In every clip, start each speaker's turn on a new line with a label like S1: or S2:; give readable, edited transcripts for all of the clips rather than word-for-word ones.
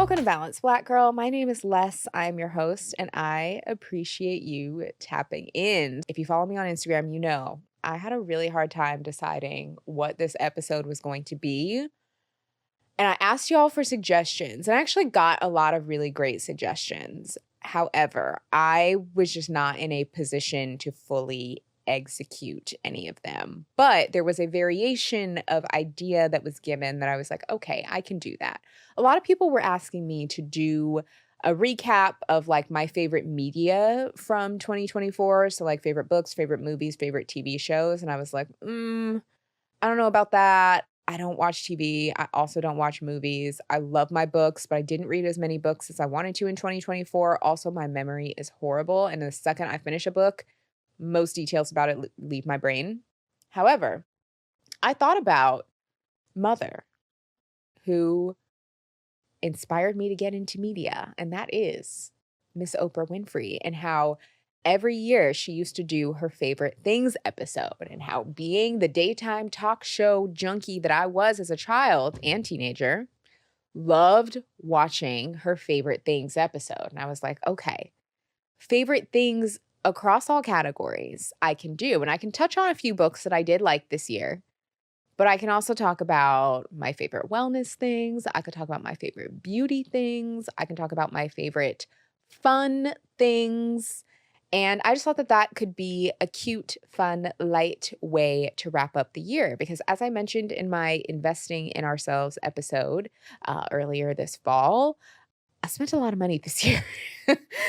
S1: Welcome to Balance Black Girl. My name is Les. I'm your host, and I appreciate you tapping in. If you follow me on Instagram, you know I had a really hard time deciding what this episode was going to be. And I asked y'all for suggestions, and I actually got a lot of really great suggestions. However, I was just not in a position to fully execute any of them. But there was a variation of idea that was given that I was like, okay, I can do that. A lot of people were asking me to do a recap of like my favorite media from 2024. So like favorite books, favorite movies, favorite TV shows. And I was like, I don't know about that. I don't watch TV. I also don't watch movies. I love my books, but I didn't read as many books as I wanted to in 2024. Also, my memory is horrible. And the second I finish a book, most details about it leave my brain. However, I thought about Mother, who inspired me to get into media, and that is Miss Oprah Winfrey, and how every year she used to do her favorite things episode, and how being the daytime talk show junkie that I was as a child and teenager, loved watching her favorite things episode. And I was like, okay, favorite things across all categories I can do. And I can touch on a few books that I did like this year. But I can also talk about my favorite wellness things. I could talk about my favorite beauty things. I can talk about my favorite fun things. And I just thought that that could be a cute, fun, light way to wrap up the year. Because as I mentioned in my Investing in Ourselves episode earlier this fall, I spent a lot of money this year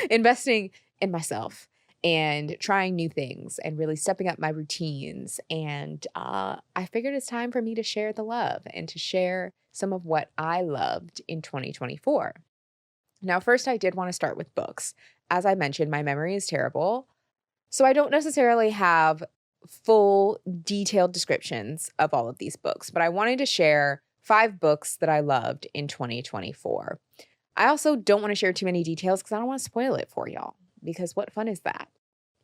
S1: investing in myself and trying new things and really stepping up my routines. And I figured it's time for me to share the love and to share some of what I loved in 2024. Now, first, I did want to start with books. As I mentioned, my memory is terrible. So I don't necessarily have full detailed descriptions of all of these books, but I wanted to share 5 books that I loved in 2024. I also don't want to share too many details because I don't want to spoil it for y'all. Because what fun is that?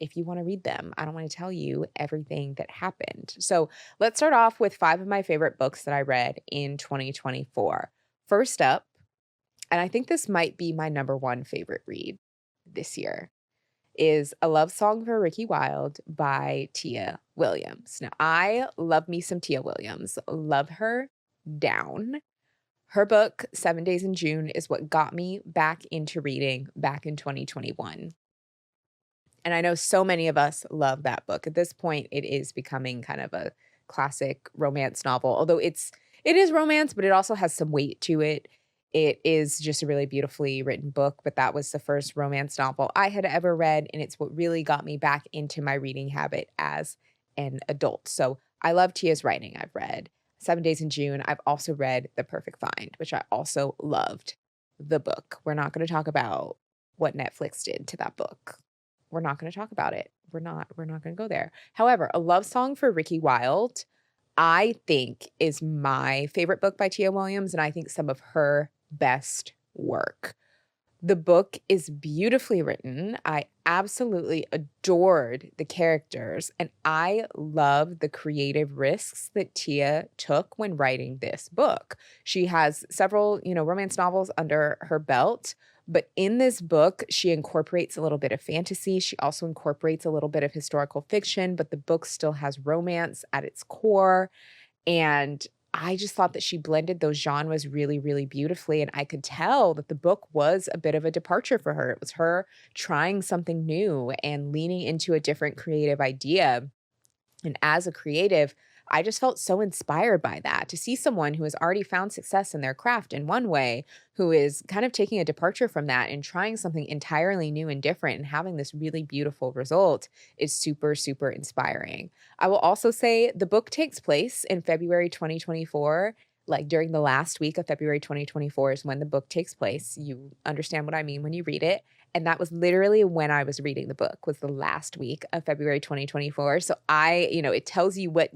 S1: If you want to read them, I don't want to tell you everything that happened. So let's start off with 5 of my favorite books that I read in 2024. First up, and I think this might be my number one favorite read this year, is A Love Song for Ricky Wilde by Tia Williams. Now, I love me some Tia Williams. Love her down. Her book, 7 Days in June, is what got me back into reading back in 2021. And I know so many of us love that book. At this point, it is becoming kind of a classic romance novel, although it is romance, but it also has some weight to it. It is just a really beautifully written book, but that was the first romance novel I had ever read, and it's what really got me back into my reading habit as an adult. So I love Tia's writing. I've read 7 Days in June. I've also read The Perfect Find, which I also loved the book. We're not going to talk about what Netflix did to that book. We're not going to talk about it. We're not going to go there. However, A Love Song for Ricky Wilde, I think is my favorite book by Tia Williams, and I think some of her best work. The book is beautifully written. I absolutely adored the characters, and I love the creative risks that Tia took when writing this book. She has several, romance novels under her belt, but in this book, she incorporates a little bit of fantasy. She also incorporates a little bit of historical fiction, but the book still has romance at its core. And I just thought that she blended those genres really, really beautifully. And I could tell that the book was a bit of a departure for her. It was her trying something new and leaning into a different creative idea. And as a creative, I just felt so inspired by that, to see someone who has already found success in their craft in one way, who is kind of taking a departure from that and trying something entirely new and different and having this really beautiful result is super, super inspiring. I will also say the book takes place in February 2024. Like during the last week of February 2024 is when the book takes place. You understand what I mean when you read it. And that was literally when I was reading the book, was the last week of February 2024. So it tells you what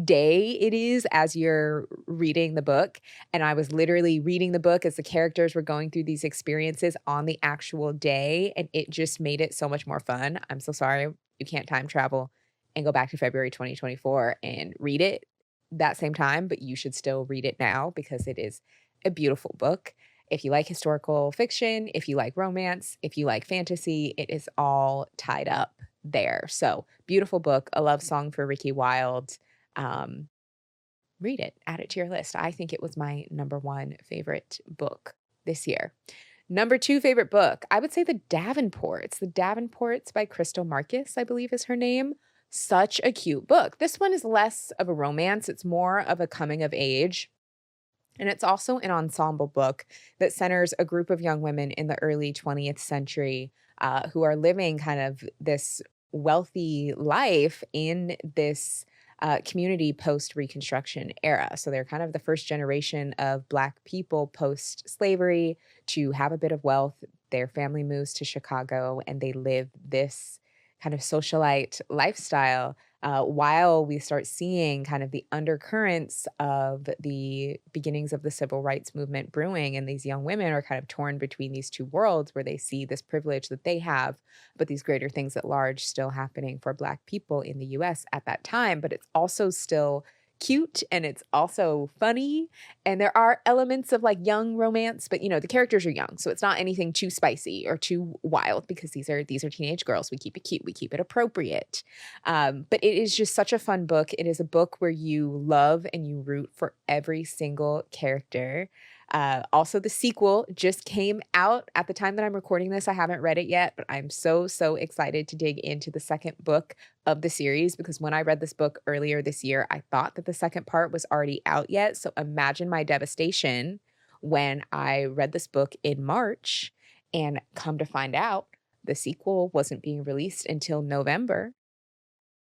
S1: day it is as you're reading the book. And I was literally reading the book as the characters were going through these experiences on the actual day. And it just made it so much more fun. I'm so sorry you can't time travel and go back to February 2024 and read it that same time, but you should still read it now because it is a beautiful book. If you like historical fiction, if you like romance, if you like fantasy, it is all tied up there. So, beautiful book, a love song for Ricky Wilde. Um, Read it, add it to your list. I think it was my number one favorite book this year. Number two favorite book, I would say The Davenports. The Davenports by Crystal Marcus, I believe is her name. Such a cute book. This one is less of a romance, it's more of a coming of age. And it's also an ensemble book that centers a group of young women in the early 20th century who are living kind of this wealthy life in this community post Reconstruction era. So they're kind of the first generation of Black people post slavery to have a bit of wealth. Their family moves to Chicago and they live this kind of socialite lifestyle while we start seeing kind of the undercurrents of the beginnings of the civil rights movement brewing. And these young women are kind of torn between these two worlds where they see this privilege that they have, but these greater things at large still happening for Black people in the US at that time. But it's also still cute and it's also funny, and there are elements of like young romance, but the characters are young, so it's not anything too spicy or too wild because these are teenage girls. We keep it cute, we keep it appropriate. But it is just such a fun book. It is a book where you love and you root for every single character. Also, the sequel just came out at the time that I'm recording this. I haven't read it yet, but I'm so excited to dig into the second book of the series because when I read this book earlier this year, I thought that the second part was already out yet. So imagine my devastation when I read this book in March and come to find out the sequel wasn't being released until November.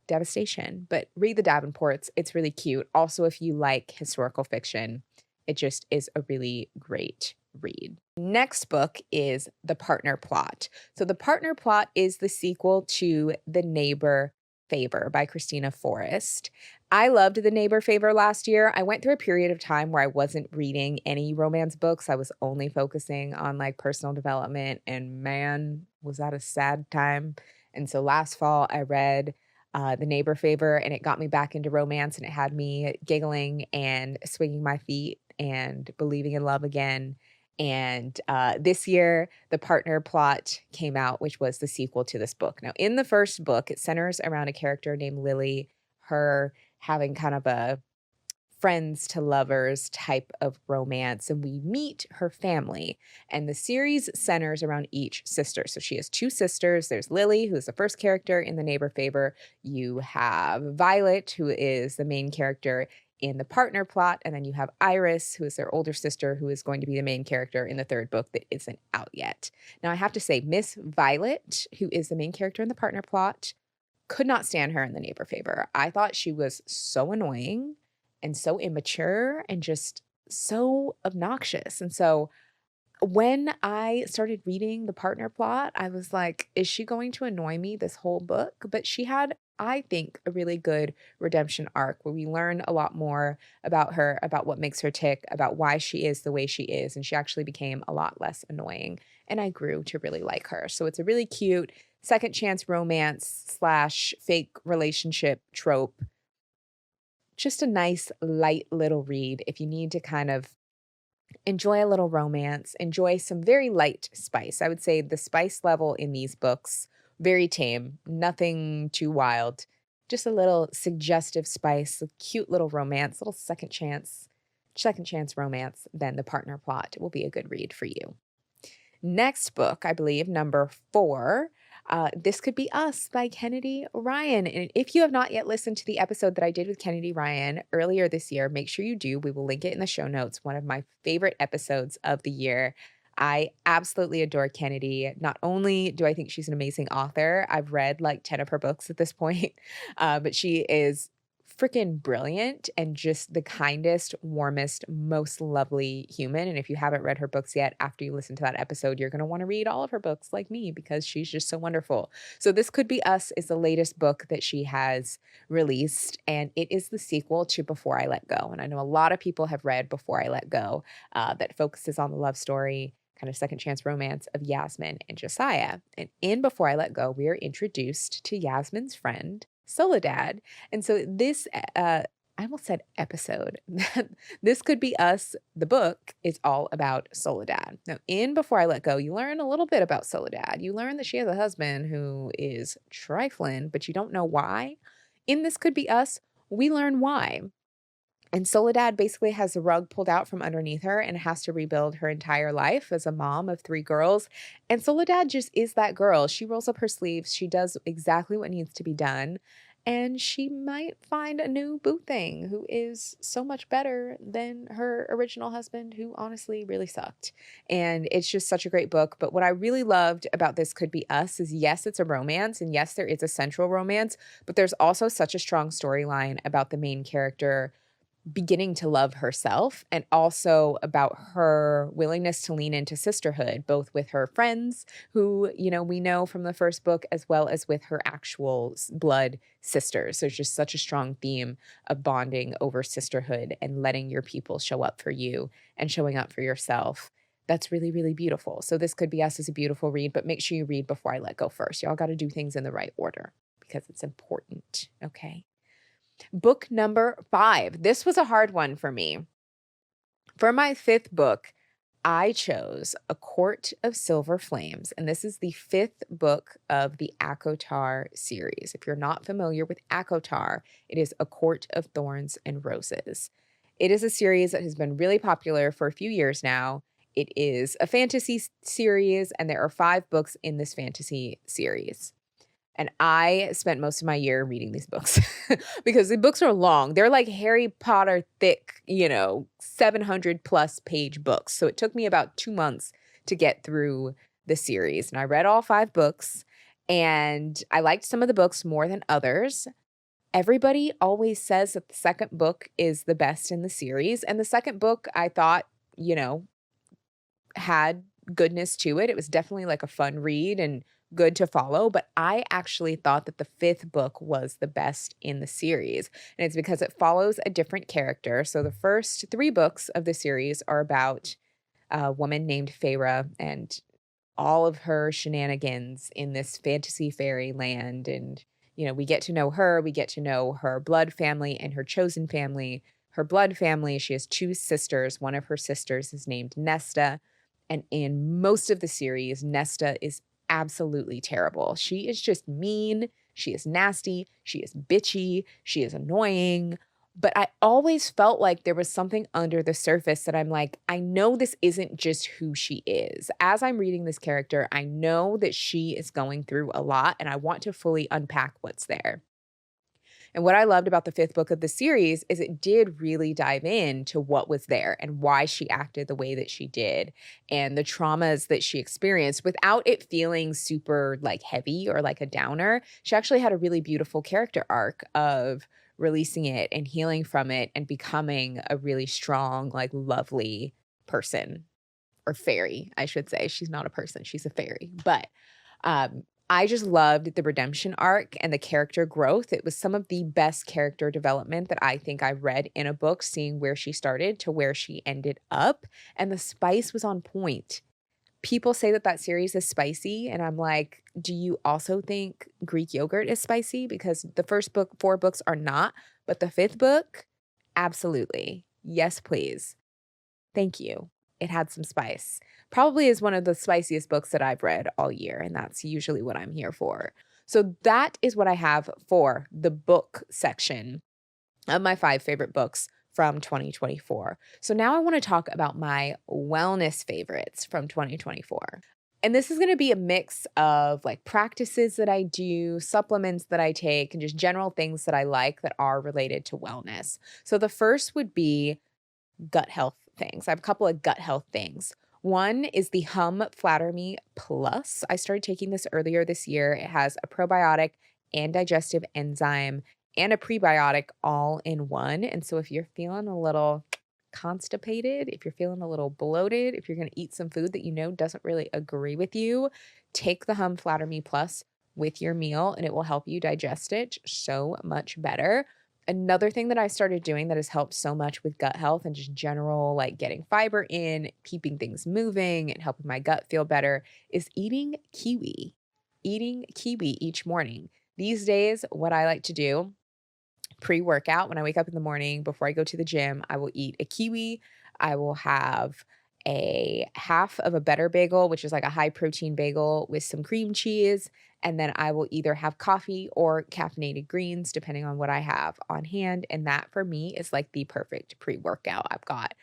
S1: Devastation. But read The Davenports. It's really cute. Also, if you like historical fiction, it just is a really great read. Next book is The Partner Plot. So The Partner Plot is the sequel to The Neighbor Favor by Christina Forrest. I loved The Neighbor Favor last year. I went through a period of time where I wasn't reading any romance books. I was only focusing on like personal development, and man, was that a sad time. And so last fall I read The Neighbor Favor, and it got me back into romance, and it had me giggling and swinging my feet and believing in love again. And this year, The Partner Plot came out, which was the sequel to this book. Now, in the first book, it centers around a character named Lily, her having kind of a friends to lovers type of romance, and we meet her family. And the series centers around each sister. So she has two sisters. There's Lily, who's the first character in The Neighbor Favor. You have Violet, who is the main character in The Partner Plot, and then you have Iris, who is their older sister, who is going to be the main character in the third book that isn't out yet. Now, I have to say, Miss Violet, who is the main character in The Partner Plot, could not stand her in The Neighbor Favor. I thought she was so annoying and so immature and just so obnoxious. And so when I started reading The Partner Plot, I was like, is she going to annoy me this whole book? But she had, I think, a really good redemption arc where we learn a lot more about her, about what makes her tick, about why she is the way she is. And she actually became a lot less annoying. And I grew to really like her. So it's a really cute second chance romance slash fake relationship trope. Just a nice, light little read if you need to kind of enjoy a little romance, enjoy some very light spice. I would say the spice level in these books, very tame, nothing too wild, just a little suggestive spice, a cute little romance, little second chance romance. Then The Partner Plot will be a good read for you. Next book, I believe, number 4, This Could Be Us by Kennedy Ryan. And if you have not yet listened to the episode that I did with Kennedy Ryan earlier this year, make sure you do. We will link it in the show notes. One of my favorite episodes of the year. I absolutely adore Kennedy. Not only do I think she's an amazing author, I've read like 10 of her books at this point, but she is freaking brilliant and just the kindest, warmest, most lovely human. And if you haven't read her books yet, after you listen to that episode, you're going to want to read all of her books like me because she's just so wonderful. So This Could Be Us is the latest book that she has released, and it is the sequel to Before I Let Go. And I know a lot of people have read Before I Let Go that focuses on the love story, kind of second chance romance of Yasmin and Josiah. And in Before I Let Go, we are introduced to Yasmin's friend, Soledad. And so this I almost said episode. This Could Be Us, the book, is all about Soledad. Now, in Before I Let Go, you learn a little bit about Soledad. You learn that she has a husband who is trifling, but you don't know why. In This Could Be Us, we learn why. And Soledad basically has the rug pulled out from underneath her and has to rebuild her entire life as a mom of three girls. And Soledad just is that girl. She rolls up her sleeves. She does exactly what needs to be done. And she might find a new boo thing who is so much better than her original husband, who honestly really sucked. And it's just such a great book. But what I really loved about This Could Be Us is, yes, it's a romance. And yes, there is a central romance. But there's also such a strong storyline about the main character beginning to love herself, and also about her willingness to lean into sisterhood, both with her friends who, we know from the first book, as well as with her actual blood sisters. There's just such a strong theme of bonding over sisterhood and letting your people show up for you and showing up for yourself. That's really, really beautiful. So This Could Be Us is a beautiful read, but make sure you read Before I Let Go first. Y'all got to do things in the right order because it's important. Okay. Book number 5. This was a hard one for me. For my 5th book, I chose A Court of Silver Flames, and this is the 5th book of the ACOTAR series. If you're not familiar with ACOTAR, it is A Court of Thorns and Roses. It is a series that has been really popular for a few years now. It is a fantasy series, and there are 5 books in this fantasy series. And I spent most of my year reading these books because the books are long. They're like Harry Potter thick, 700 plus page books. So it took me about 2 months to get through the series. And I read all 5 books, and I liked some of the books more than others. Everybody always says that the second book is the best in the series. And the second book, I thought, had goodness to it. It was definitely like a fun read and good to follow, but I actually thought that the 5th book was the best in the series. And it's because it follows a different character. So the first 3 books of the series are about a woman named Feyre and all of her shenanigans in this fantasy fairy land. And, we get to know her, we get to know her blood family and her chosen family. Her blood family, she has 2 sisters. One of her sisters is named Nesta. And in most of the series, Nesta is absolutely terrible. She is just mean. She is nasty. She is bitchy. She is annoying. But I always felt like there was something under the surface that I'm like, I know this isn't just who she is. As I'm reading this character, I know that she is going through a lot, and I want to fully unpack what's there. And what I loved about the 5th book of the series is it did really dive into what was there and why she acted the way that she did and the traumas that she experienced without it feeling super like heavy or like a downer. She actually had a really beautiful character arc of releasing it and healing from it and becoming a really strong, like lovely person, or fairy, I should say. She's not a person, she's a fairy. But I just loved the redemption arc and the character growth. It was some of the best character development that I think I read in a book, seeing where she started to where she ended up. And the spice was on point. People say that series is spicy. And I'm like, do you also think Greek yogurt is spicy? Because the first 4 books are not, but the 5th book, absolutely. Yes, please. Thank you. It had some spice. Probably is one of the spiciest books that I've read all year, and that's usually what I'm here for. So that is what I have for the book section of my 5 favorite books from 2024. So now I want to talk about my wellness favorites from 2024. And this is going to be a mix of like practices that I do, supplements that I take, and just general things that I like that are related to wellness. So the first would be gut health things. I have a couple of gut health things. One is the Flatter Me Plus. I started taking this earlier this year. It has a probiotic and digestive enzyme and a prebiotic all in one. And so if you're feeling a little constipated, if you're feeling a little bloated, if you're going to eat some food that doesn't really agree with you, take the Flatter Me Plus with your meal and it will help you digest it so much better. Another thing that I started doing that has helped so much with gut health and just general, like getting fiber in, keeping things moving, and helping my gut feel better is eating kiwi. Eating kiwi each morning. These days, what I like to do pre-workout when I wake up in the morning before I go to the gym. I will eat a kiwi. I will have a half of a better bagel, which is like a high protein bagel with some cream cheese. And then I will either have coffee or caffeinated greens, depending on what I have on hand. And that for me is like the perfect pre workout. I've got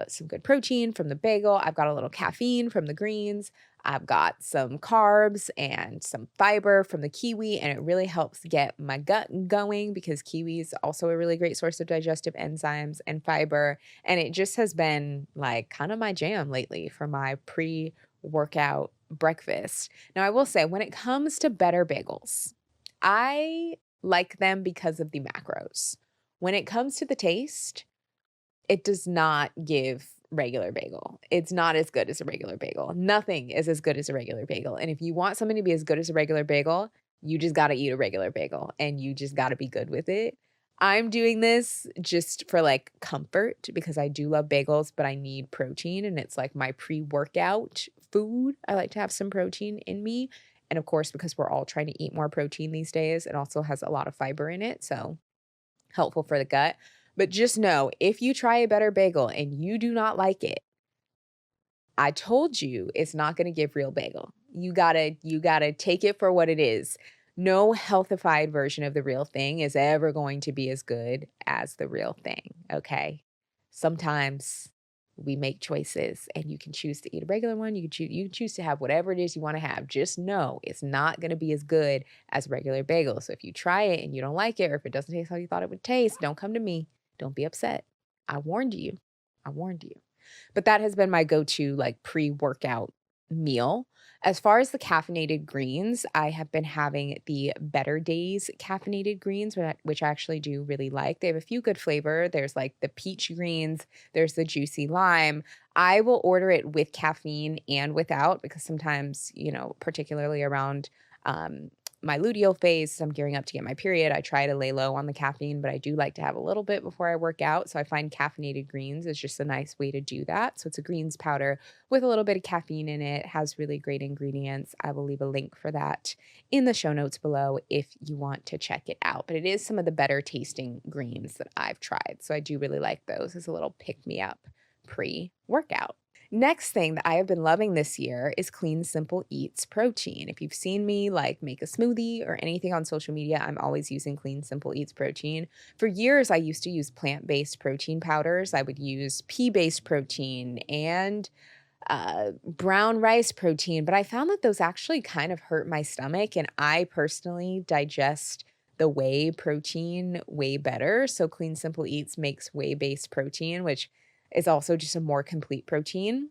S1: some good protein from the bagel. I've got a little caffeine from the greens. I've got some carbs and some fiber from the kiwi, and it really helps get my gut going because kiwi is also a really great source of digestive enzymes and fiber. And it just has been like kind of my jam lately for my pre workout breakfast. Now, I will say, when it comes to better bagels, I like them because of the macros. When it comes to the taste, it does not give regular bagel. It's not as good as a regular bagel. Nothing is as good as a regular bagel. And if you want something to be as good as a regular bagel, you just got to eat a regular bagel and you just got to be good with it. I'm doing this just for like comfort because I do love bagels, but I need protein and it's like my pre-workout food. I like to have some protein in me. And of course, because we're all trying to eat more protein these days, it also has a lot of fiber in it. So helpful for the gut. But just know if you try a better bagel and you do not like it, I told you it's not going to give real bagel. You gotta take it for what it is. No healthified version of the real thing is ever going to be as good as the real thing. Okay. Sometimes we make choices and you can choose to eat a regular one. You can choose to have whatever it is you want to have. Just know it's not going to be as good as regular bagel. So if you try it and you don't like it, or if it doesn't taste how you thought it would taste, don't come to me. Don't be upset. I warned you. I warned you. But that has been my go-to like pre-workout meal. As far as the caffeinated greens, I have been having the Better Days caffeinated greens, which I actually do really like. They have a few good flavor. There's like the peach greens, there's the juicy lime. I will order it with caffeine and without because sometimes, particularly around my luteal phase, I'm gearing up to get my period. I try to lay low on the caffeine, but I do like to have a little bit before I work out. So I find caffeinated greens is just a nice way to do that. So it's a greens powder with a little bit of caffeine in it, has really great ingredients. I will leave a link for that in the show notes below if you want to check it out. But it is some of the better tasting greens that I've tried. So I do really like those as a little pick me up pre workout. Next thing that I have been loving this year is Clean Simple Eats protein. If you've seen me like make a smoothie or anything on social media, I'm always using Clean Simple Eats protein. For years, I used to use plant-based protein powders. I would use pea-based protein and brown rice protein, but I found that those actually kind of hurt my stomach. And I personally digest the whey protein way better. So Clean Simple Eats makes whey-based protein, which is also just a more complete protein.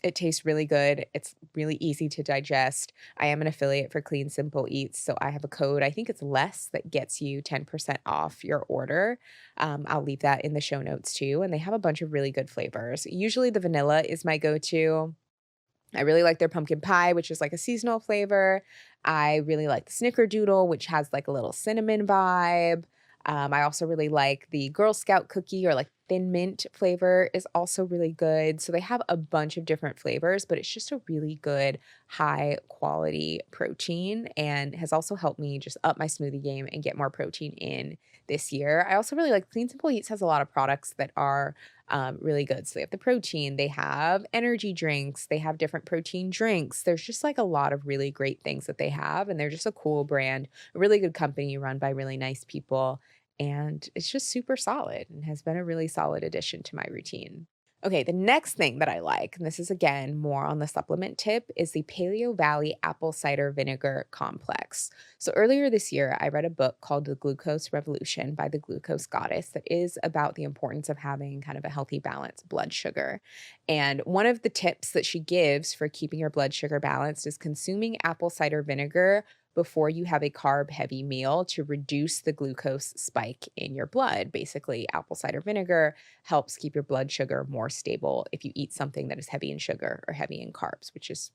S1: It tastes really good. It's really easy to digest. I am an affiliate for Clean Simple Eats, so I have a code, I think it's less, that gets you 10% off your order. I'll leave that in the show notes too, and they have a bunch of really good flavors. Usually the vanilla is my go-to. I really like their pumpkin pie, which is like a seasonal flavor. I really like the snickerdoodle, which has like a little cinnamon vibe. I also really like the Girl Scout cookie, or like thin mint flavor is also really good. So they have a bunch of different flavors, but it's just a really good high quality protein and has also helped me just up my smoothie game and get more protein in this year. I also really like Clean Simple Eats has a lot of products that are really good. So they have the protein, they have energy drinks, they have different protein drinks. There's just like a lot of really great things that they have, and they're just a cool brand, a really good company run by really nice people. And it's just super solid and has been a really solid addition to my routine. Okay, the next thing that I like, and this is again more on the supplement tip, is the Paleo Valley Apple Cider Vinegar Complex. So earlier this year, I read a book called The Glucose Revolution by the Glucose Goddess that is about the importance of having kind of a healthy, balanced blood sugar. And one of the tips that she gives for keeping your blood sugar balanced is consuming apple cider vinegar before you have a carb heavy meal to reduce the glucose spike in your blood. Basically, apple cider vinegar helps keep your blood sugar more stable if you eat something that is heavy in sugar or heavy in carbs, which is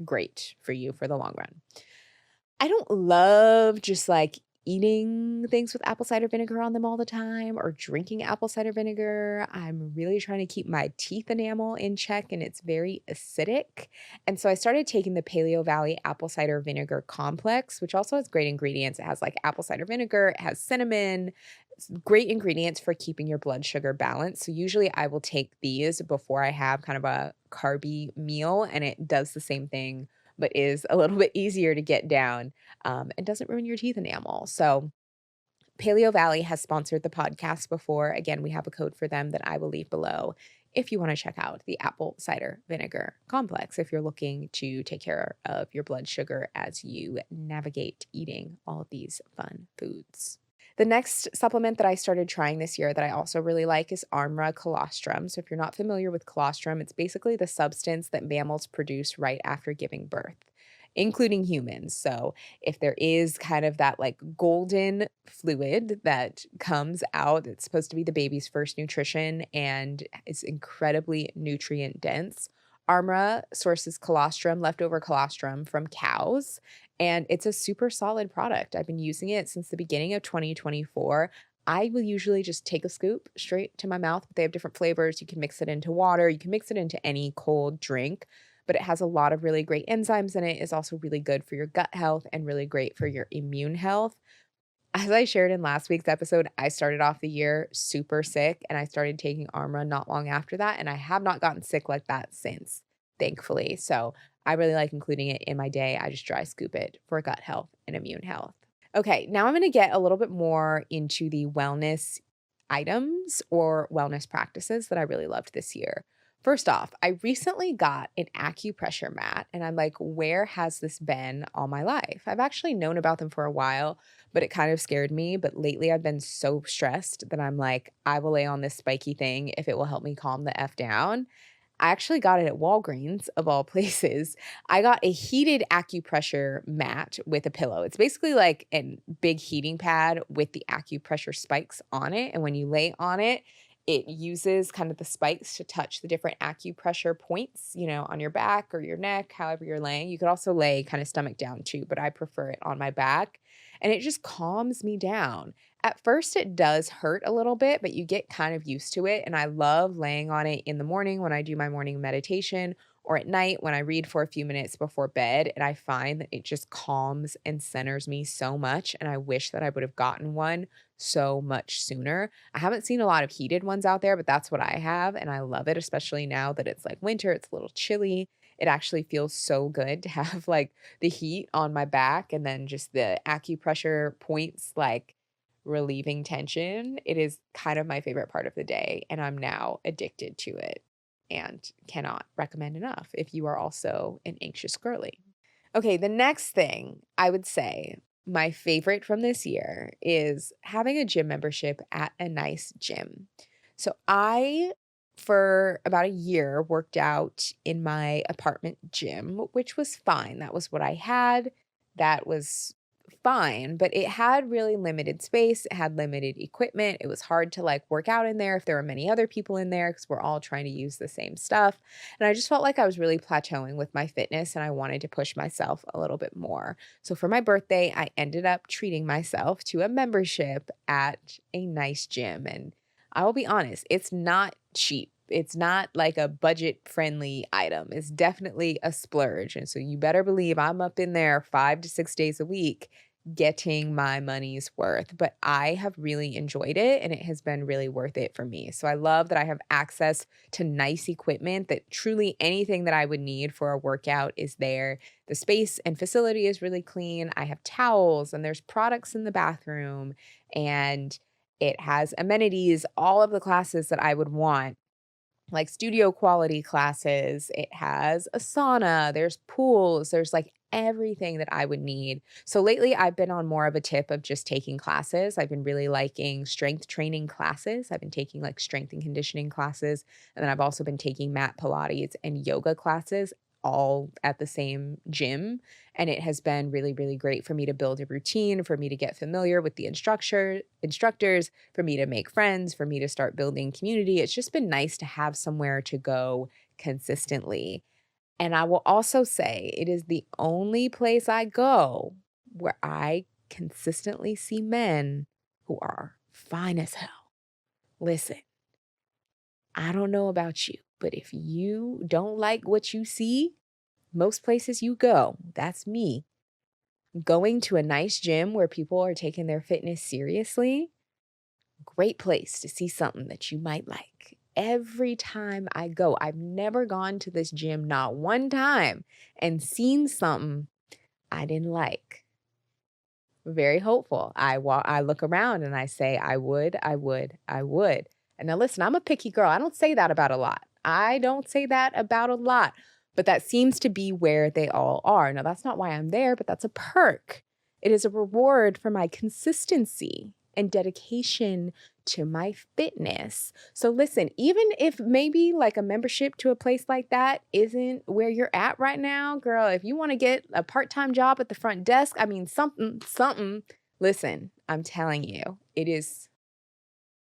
S1: great for you for the long run. I don't love just like eating things with apple cider vinegar on them all the time or drinking apple cider vinegar. I'm really trying to keep my teeth enamel in check and it's very acidic. And so I started taking the Paleo Valley apple cider vinegar complex, which also has great ingredients. It has like apple cider vinegar, it has cinnamon, great ingredients for keeping your blood sugar balanced. So usually I will take these before I have kind of a carby meal and it does the same thing but is a little bit easier to get down and doesn't ruin your teeth enamel. So, Paleo Valley has sponsored the podcast before. Again, we have a code for them that I will leave below if you want to check out the apple cider vinegar complex if you're looking to take care of your blood sugar as you navigate eating all of these fun foods. The next supplement that I started trying this year that I also really like is Armra colostrum. So, if you're not familiar with colostrum, it's basically the substance that mammals produce right after giving birth, including humans. So, if there is kind of that like golden fluid that comes out, it's supposed to be the baby's first nutrition and is incredibly nutrient dense. Armra sources colostrum, leftover colostrum from cows, and it's a super solid product. I've been using it since the beginning of 2024. I will usually just take a scoop straight to my mouth, but they have different flavors. You can mix it into water, you can mix it into any cold drink, but it has a lot of really great enzymes in it. It's also really good for your gut health and really great for your immune health. As I shared in last week's episode, I started off the year super sick and I started taking Armra not long after that. And I have not gotten sick like that since, thankfully. So I really like including it in my day. I just dry scoop it for gut health and immune health. Okay, now I'm going to get a little bit more into the wellness items or wellness practices that I really loved this year. First off, I recently got an acupressure mat, and I'm like, where has this been all my life? I've actually known about them for a while, but it kind of scared me. But lately, I've been so stressed that I'm like, I will lay on this spiky thing if it will help me calm the F down. I actually got it at Walgreens of all places. I got a heated acupressure mat with a pillow. It's basically like a big heating pad with the acupressure spikes on it. And when you lay on it, it uses kind of the spikes to touch the different acupressure points, on your back or your neck, however you're laying. You could also lay kind of stomach down too, but I prefer it on my back. And it just calms me down. At first, it does hurt a little bit, but you get kind of used to it. And I love laying on it in the morning when I do my morning meditation or at night when I read for a few minutes before bed. And I find that it just calms and centers me so much. And I wish that I would have gotten one so much sooner. I haven't seen a lot of heated ones out there, but that's what I have. And I love it, especially now that it's like winter, it's a little chilly. It actually feels so good to have like the heat on my back and then just the acupressure points like relieving tension. It is kind of my favorite part of the day, and I'm now addicted to it and cannot recommend enough if you are also an anxious girly. Okay, the next thing I would say, my favorite from this year is having a gym membership at a nice gym. So I, for about a year, worked out in my apartment gym, which was fine. That was what I had. That was fine, but it had really limited space. It had limited equipment. It was hard to like work out in there if there were many other people in there because we're all trying to use the same stuff. And I just felt like I was really plateauing with my fitness and I wanted to push myself a little bit more. So for my birthday, I ended up treating myself to a membership at a nice gym. And I will be honest, it's not cheap. It's not like a budget friendly item. It's definitely a splurge. And so you better believe I'm up in there 5 to 6 days a week getting my money's worth. But I have really enjoyed it and it has been really worth it for me. So I love that I have access to nice equipment, that truly anything that I would need for a workout is there. The space and facility is really clean. I have towels and there's products in the bathroom and it has amenities, all of the classes that I would want, like studio quality classes. It has a sauna, there's pools, there's like everything that I would need. So lately I've been on more of a tip of just taking classes. I've been really liking strength training classes. I've been taking like strength and conditioning classes. And then I've also been taking mat Pilates and yoga classes all at the same gym. And it has been really, really great for me to build a routine, for me to get familiar with the instructors, for me to make friends, for me to start building community. It's just been nice to have somewhere to go consistently. And I will also say it is the only place I go where I consistently see men who are fine as hell. Listen, I don't know about you, but if you don't like what you see, most places you go, that's me. Going to a nice gym where people are taking their fitness seriously, great place to see something that you might like. Every time I go, I've never gone to this gym, not one time, and seen something I didn't like. Very hopeful. I look around and I say, I would, I would, I would. And now listen, I'm a picky girl. I don't say that about a lot. I don't say that about a lot, but that seems to be where they all are. Now, that's not why I'm there, but that's a perk. It is a reward for my consistency and dedication to my fitness. So listen, even if maybe like a membership to a place like that isn't where you're at right now, girl, if you want to get a part-time job at the front desk, I mean, something, listen, I'm telling you, it is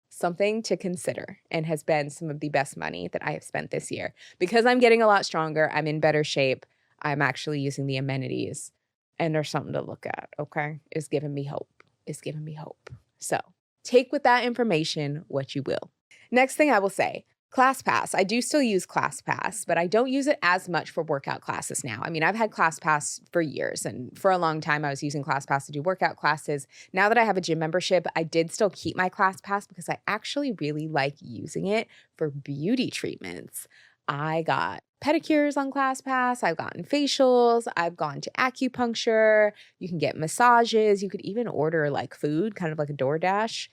S1: something to consider and has been some of the best money that I have spent this year. Because I'm getting a lot stronger, I'm in better shape, I'm actually using the amenities, and there's something to look at, okay? It's giving me hope. It's giving me hope. So take with that information what you will. Next thing I will say, ClassPass. I do still use ClassPass, but I don't use it as much for workout classes now. I mean, I've had ClassPass for years, and for a long time I was using ClassPass to do workout classes. Now that I have a gym membership, I did still keep my ClassPass because I actually really like using it for beauty treatments. I got pedicures on ClassPass, I've gotten facials, I've gone to acupuncture, you can get massages, you could even order like food, kind of like a DoorDash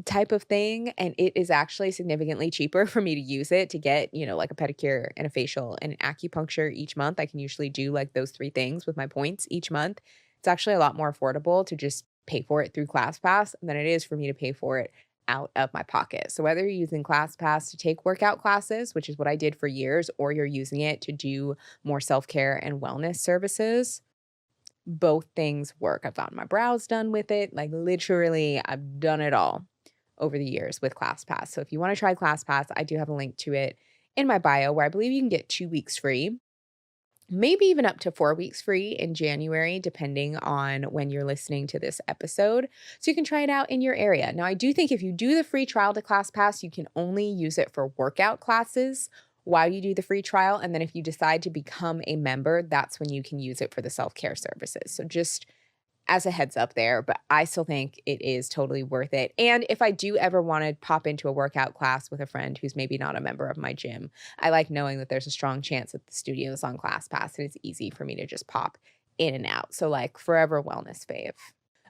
S1: type of thing, and it is actually significantly cheaper for me to use it to get, like a pedicure and a facial and acupuncture each month. I can usually do like those 3 things with my points each month. It's actually a lot more affordable to just pay for it through ClassPass than it is for me to pay for it out of my pocket. So whether you're using ClassPass to take workout classes, which is what I did for years, or you're using it to do more self-care and wellness services, both things work. I've gotten my brows done with it. Like literally, I've done it all over the years with ClassPass. So if you want to try ClassPass, I do have a link to it in my bio where I believe you can get 2 weeks free, maybe even up to 4 weeks free in January, depending on when you're listening to this episode. So you can try it out in your area. Now, I do think if you do the free trial to ClassPass, you can only use it for workout classes while you do the free trial. And then if you decide to become a member, that's when you can use it for the self-care services. So just as a heads up there, but I still think it is totally worth it. And if I do ever want to pop into a workout class with a friend who's maybe not a member of my gym, I like knowing that there's a strong chance that the studio is on ClassPass and it's easy for me to just pop in and out. So like forever wellness fave.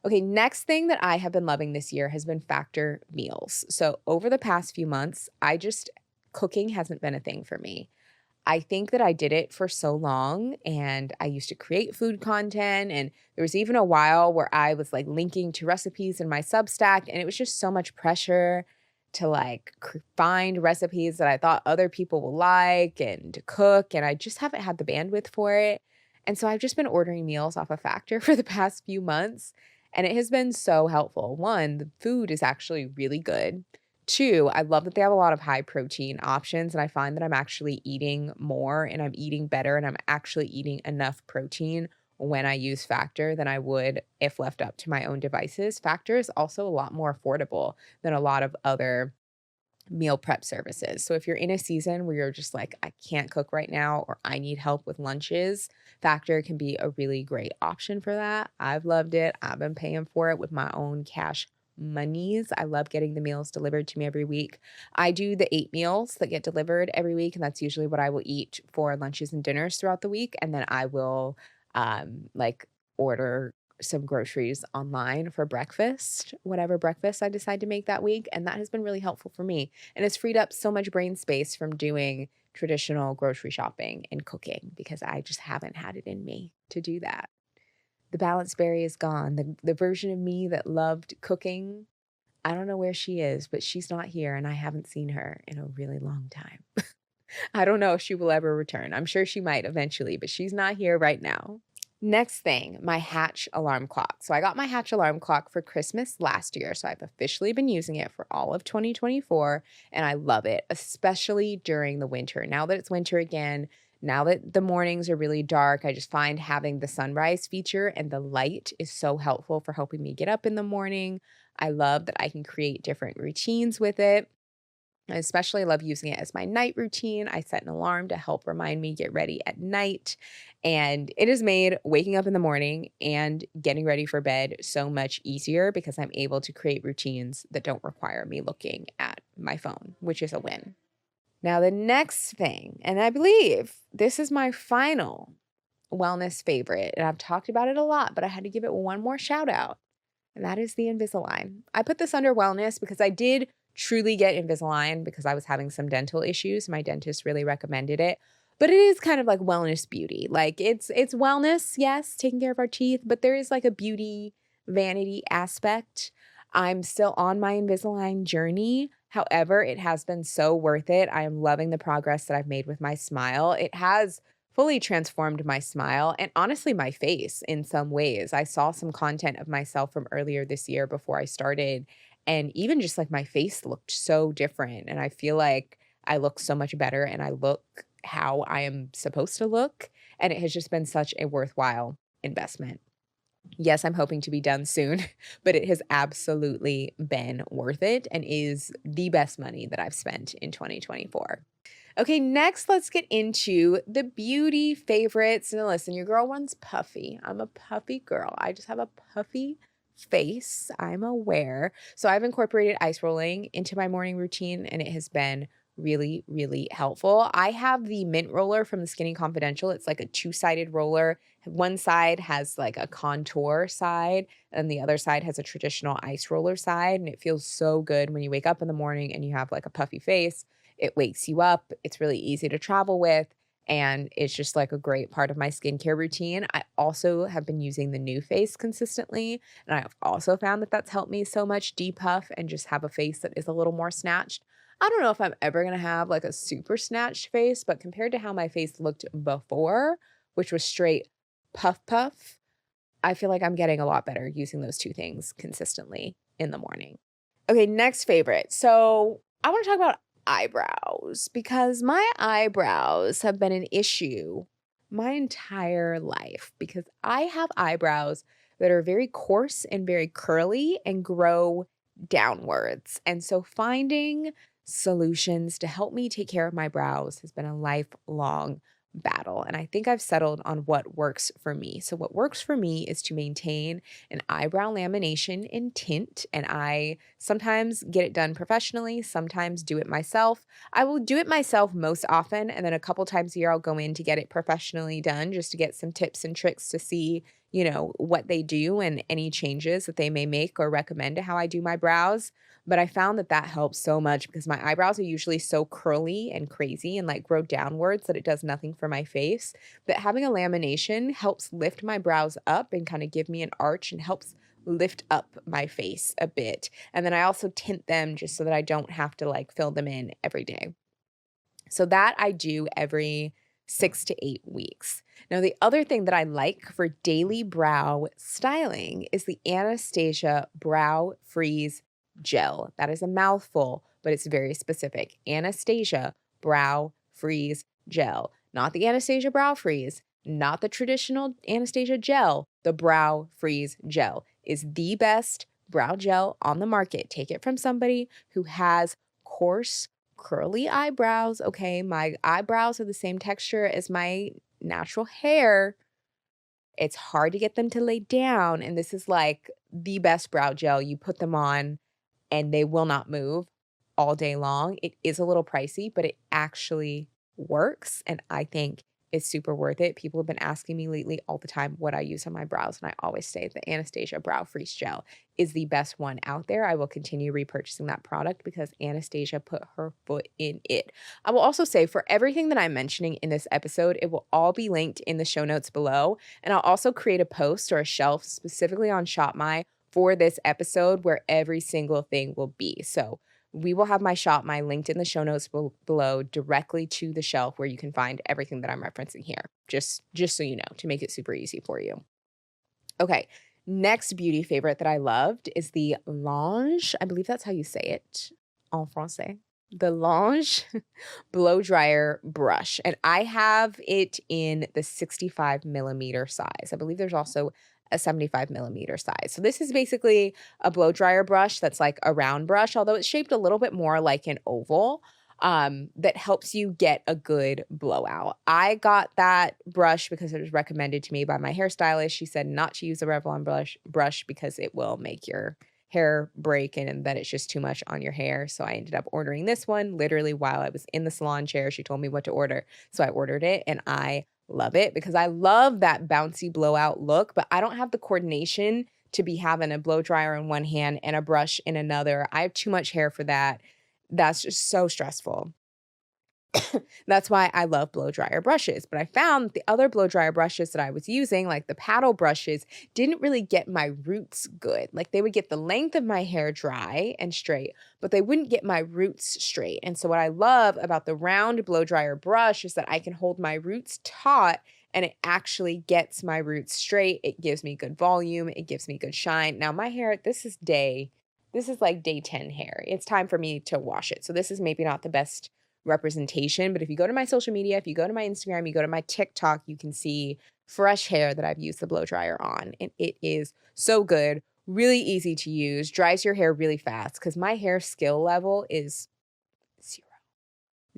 S1: Okay, next thing that I have been loving this year has been Factor meals. So over the past few months, cooking hasn't been a thing for me. I think that I did it for so long and I used to create food content, and there was even a while where I was like linking to recipes in my Substack, and it was just so much pressure to like find recipes that I thought other people will like and to cook, and I just haven't had the bandwidth for it. And so I've just been ordering meals off of Factor for the past few months, and it has been so helpful. One, the food is actually really good. 2, I love that they have a lot of high protein options, and I find that I'm actually eating more and I'm eating better and I'm actually eating enough protein when I use Factor than I would if left up to my own devices. Factor is also a lot more affordable than a lot of other meal prep services. So if you're in a season where you're just like, I can't cook right now or I need help with lunches, Factor can be a really great option for that. I've loved it. I've been paying for it with my own cash monies. I love getting the meals delivered to me every week. I do the 8 meals that get delivered every week, and that's usually what I will eat for lunches and dinners throughout the week. And then I will like order some groceries online for breakfast, whatever breakfast I decide to make that week. And that has been really helpful for me. And it's freed up so much brain space from doing traditional grocery shopping and cooking because I just haven't had it in me to do that. The balance berry is gone. The version of me that loved cooking, I don't know where she is, but she's not here and I haven't seen her in a really long time. I don't know if she will ever return. I'm sure she might eventually, but she's not here right now. Next thing, my Hatch alarm clock. So I got my Hatch alarm clock for Christmas last year. So I've officially been using it for all of 2024 and I love it, especially during the winter. Now that it's winter again, Now that the mornings are really dark, I just find having the sunrise feature and the light is so helpful for helping me get up in the morning. I love that I can create different routines with it. I especially love using it as my night routine. I set an alarm to help remind me get ready at night. And it has made waking up in the morning and getting ready for bed so much easier because I'm able to create routines that don't require me looking at my phone, which is a win. Now, the next thing, and I believe this is my final wellness favorite, and I've talked about it a lot, but I had to give it one more shout out, and that is the Invisalign. I put this under wellness because I did truly get Invisalign because I was having some dental issues. My dentist really recommended it. But it is kind of like wellness beauty. Like it's wellness, yes, taking care of our teeth, but there is like a beauty vanity aspect. I'm still on my Invisalign journey. However, it has been so worth it. I am loving the progress that I've made with my smile. It has fully transformed my smile and honestly my face in some ways. I saw some content of myself from earlier this year before I started, and even just like my face looked so different. And I feel like I look so much better and I look how I am supposed to look. And it has just been such a worthwhile investment. Yes, I'm hoping to be done soon, but it has absolutely been worth it and is the best money that I've spent in 2024. Okay, next let's get into the beauty favorites. Now listen, your girl one's puffy. I'm a puffy girl. I just have a puffy face. I'm aware. So I've incorporated ice rolling into my morning routine and it has been really, really helpful. I have the mint roller from the Skinny Confidential. It's like a two-sided roller. One side has like a contour side and the other side has a traditional ice roller side. And it feels so good when you wake up in the morning and you have like a puffy face. It wakes you up. It's really easy to travel with. And it's just like a great part of my skincare routine. I also have been using the New Face consistently. And I've also found that that's helped me so much depuff and just have a face that is a little more snatched. I don't know if I'm ever going to have like a super snatched face, but compared to how my face looked before, which was straight puff puff, I feel like I'm getting a lot better using those two things consistently in the morning. Okay, next favorite. So I want to talk about eyebrows because my eyebrows have been an issue my entire life because I have eyebrows that are very coarse and very curly and grow downwards. And so finding solutions to help me take care of my brows has been a lifelong battle. And I think I've settled on what works for me. So, what works for me is to maintain an eyebrow lamination and tint. And I sometimes get it done professionally, sometimes do it myself. I will do it myself most often. And then a couple times a year, I'll go in to get it professionally done just to get some tips and tricks to see, what they do and any changes that they may make or recommend to how I do my brows. But I found that helps so much because my eyebrows are usually so curly and crazy and like grow downwards that it does nothing for my face. But having a lamination helps lift my brows up and kind of give me an arch and helps lift up my face a bit. And then I also tint them just so that I don't have to like fill them in every day. So that I do every 6 to 8 weeks. Now, the other thing that I like for daily brow styling is the Anastasia Brow Freeze Gel. That is a mouthful, but it's very specific. Anastasia Brow Freeze Gel. Not the Anastasia Brow Freeze, not the traditional Anastasia gel. The Brow Freeze Gel is the best brow gel on the market. Take it from somebody who has coarse, curly eyebrows. Okay, my eyebrows are the same texture as my natural hair. It's hard to get them to lay down. And this is like the best brow gel. You put them on and they will not move all day long. It is a little pricey, but it actually works. And I think it's super worth it. People have been asking me lately all the time what I use on my brows. And I always say the Anastasia Brow Freeze Gel is the best one out there. I will continue repurchasing that product because Anastasia put her foot in it. I will also say for everything that I'm mentioning in this episode, it will all be linked in the show notes below. And I'll also create a post or a shelf specifically on ShopMy for this episode where every single thing will be. So we will have my ShopMy linked in the show notes below directly to the shelf where you can find everything that I'm referencing here. Just so you know, to make it super easy for you. Okay, next beauty favorite that I loved is the Lange. I believe that's how you say it en français. the Lange blow dryer brush, and I have it in the 65 millimeter size. I believe there's also a 75 millimeter size. So this is basically a blow dryer brush that's like a round brush, although it's shaped a little bit more like an oval, that helps you get a good blowout. I got that brush because it was recommended to me by my hairstylist. She said not to use a Revlon brush because it will make your hair break and that it's just too much on your hair. So I ended up ordering this one literally while I was in the salon chair. She told me what to order. So I ordered it and I love it because I love that bouncy blowout look, but I don't have the coordination to be having a blow dryer in one hand and a brush in another. I have too much hair for that. That's just so stressful. That's why I love blow dryer brushes. But I found the other blow dryer brushes that I was using, like the paddle brushes, didn't really get my roots good. Like they would get the length of my hair dry and straight, but they wouldn't get my roots straight. And so what I love about the round blow dryer brush is that I can hold my roots taut and it actually gets my roots straight. It gives me good volume. It gives me good shine. Now my hair, this is like day 10 hair. It's time for me to wash it. So this is maybe not the best representation, but if you go to my social media, if you go to my Instagram, you go to my TikTok, you can see fresh hair that I've used the blow dryer on, and it is so good, really easy to use, dries your hair really fast because my hair skill level is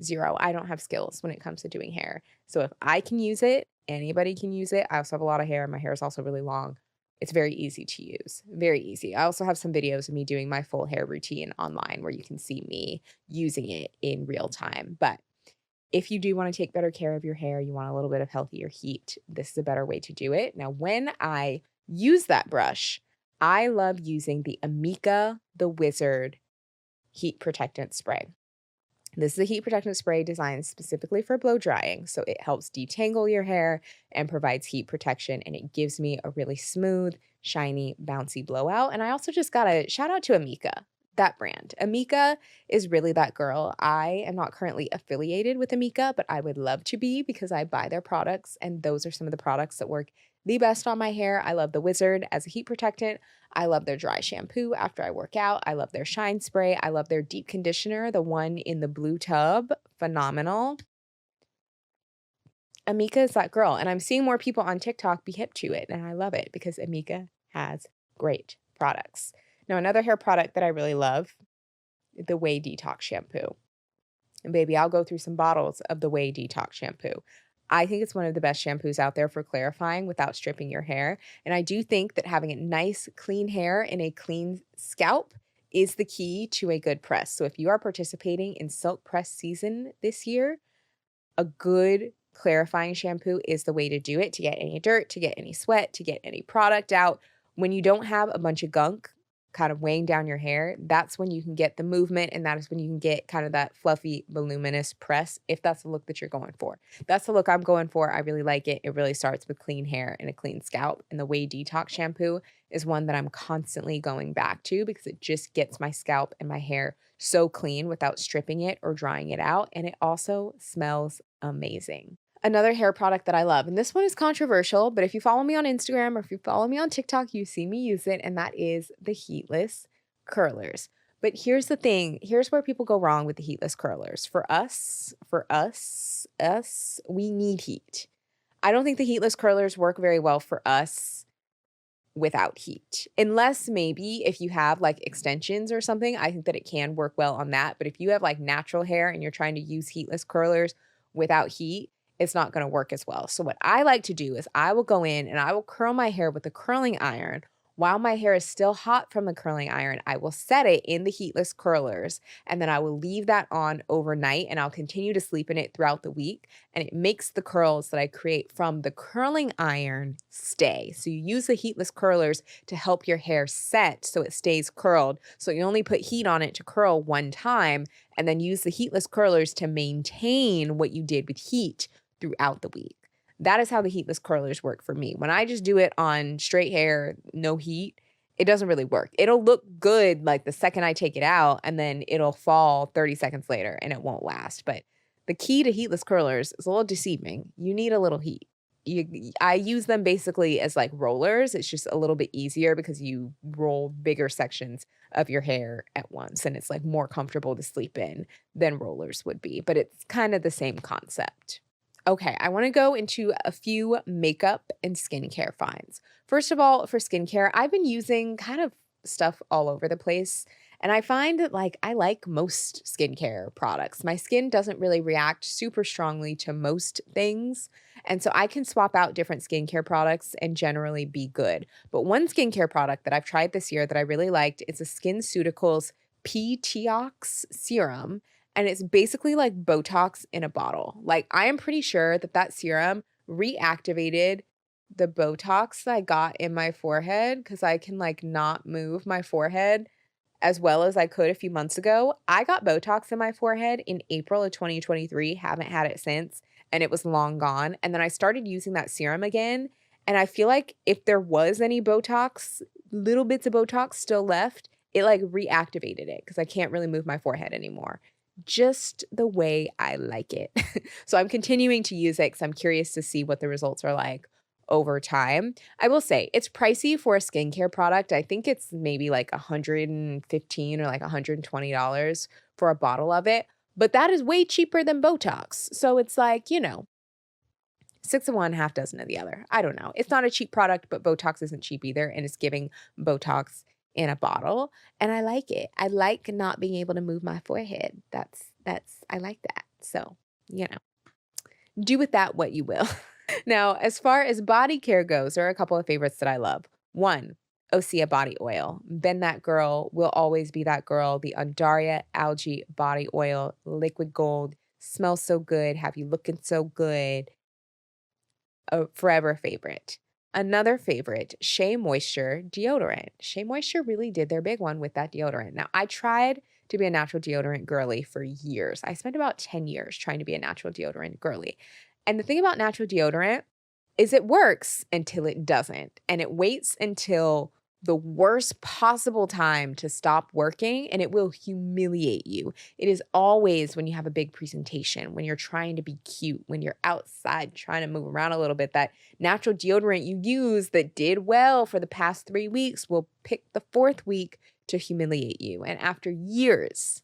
S1: zero. I don't have skills when it comes to doing hair. So if I can use it, anybody can use it. I also have a lot of hair. My hair is also really long. It's very easy to use, very easy. I also have some videos of me doing my full hair routine online where you can see me using it in real time. But if you do want to take better care of your hair, you want a little bit of healthier heat, this is a better way to do it. Now, when I use that brush, I love using the Amika the Wizard Heat Protectant Spray. This is a heat protectant spray designed specifically for blow drying, so it helps detangle your hair and provides heat protection, and it gives me a really smooth, shiny, bouncy blowout. And I also just got a shout out to Amika, that brand. Amika is really that girl. I am not currently affiliated with Amika, but I would love to be because I buy their products, and those are some of the products that work the best on my hair. I love the Wizard as a heat protectant. I love their dry shampoo after I work out. I love their shine spray. I love their deep conditioner, the one in the blue tub. Phenomenal. Amika is that girl. And I'm seeing more people on TikTok be hip to it. And I love it because Amika has great products. Now, another hair product that I really love, the Way Detox shampoo. And baby, I'll go through some bottles of the Way Detox shampoo. I think it's one of the best shampoos out there for clarifying without stripping your hair. And I do think that having a nice, clean hair and a clean scalp is the key to a good press. So if you are participating in silk press season this year, a good clarifying shampoo is the way to do it, to get any dirt, to get any sweat, to get any product out. When you don't have a bunch of gunk kind of weighing down your hair, that's when you can get the movement, and that is when you can get kind of that fluffy, voluminous press, if that's the look that you're going for. That's the look I'm going for. I really like it. It really starts with clean hair and a clean scalp, and the Way Detox shampoo is one that I'm constantly going back to because it just gets my scalp and my hair so clean without stripping it or drying it out, and it also smells amazing. Another hair product that I love, and this one is controversial, but if you follow me on Instagram or if you follow me on TikTok, you see me use it, and that is the heatless curlers. But here's the thing, here's where people go wrong with the heatless curlers. For us, we need heat. I don't think the heatless curlers work very well for us without heat. Unless maybe if you have like extensions or something, I think that it can work well on that. But if you have like natural hair and you're trying to use heatless curlers without heat, it's not going to work as well. So what I like to do is I will go in and I will curl my hair with a curling iron. While my hair is still hot from the curling iron, I will set it in the heatless curlers, and then I will leave that on overnight, and I'll continue to sleep in it throughout the week, and it makes the curls that I create from the curling iron stay. So you use the heatless curlers to help your hair set so it stays curled. So you only put heat on it to curl one time, and then use the heatless curlers to maintain what you did with heat throughout the week. That is how the heatless curlers work for me. When I just do it on straight hair, no heat, it doesn't really work. It'll look good like the second I take it out, and then it'll fall 30 seconds later and it won't last. But the key to heatless curlers is a little deceiving. You need a little heat. I use them basically as like rollers. It's just a little bit easier because you roll bigger sections of your hair at once, and it's, like, more comfortable to sleep in than rollers would be, but it's kind of the same concept. Okay, I wanna go into a few makeup and skincare finds. First of all, for skincare, I've been using kind of stuff all over the place, and I find that, like, I like most skincare products. My skin doesn't really react super strongly to most things, and so I can swap out different skincare products and generally be good. But one skincare product that I've tried this year that I really liked, it's a SkinCeuticals P-Tiox serum, and it's basically like Botox in a bottle. Like, I am pretty sure that that serum reactivated the Botox that I got in my forehead because I can, like, not move my forehead as well as I could a few months ago. I got Botox in my forehead in April of 2023, haven't had it since, and it was long gone. And then I started using that serum again, and I feel like if there was any Botox, little bits of Botox still left, it like reactivated it because I can't really move my forehead anymore. Just the way I like it. So I'm continuing to use it because I'm curious to see what the results are like over time. I will say it's pricey for a skincare product. I think it's maybe like 115 or like $120 for a bottle of it, but that is way cheaper than Botox. So it's like, six of one, half dozen of the other. I don't know. It's not a cheap product, but Botox isn't cheap either, and it's giving Botox in a bottle, and I like it. I like not being able to move my forehead. That's I like that. So, do with that what you will. Now, as far as body care goes, there are a couple of favorites that I love. One, Osea body oil. Been that girl, will always be that girl. The Undaria algae body oil, liquid gold, smells so good, have you looking so good. A forever favorite. Another favorite, Shea Moisture deodorant. Shea Moisture really did their big one with that deodorant. Now, I tried to be a natural deodorant girly for years. I spent about 10 years trying to be a natural deodorant girly. And the thing about natural deodorant is it works until it doesn't. And it waits until the worst possible time to stop working, and it will humiliate you. It is always when you have a big presentation, when you're trying to be cute, when you're outside trying to move around a little bit, that natural deodorant you use that did well for the past 3 weeks will pick the fourth week to humiliate you. And after years,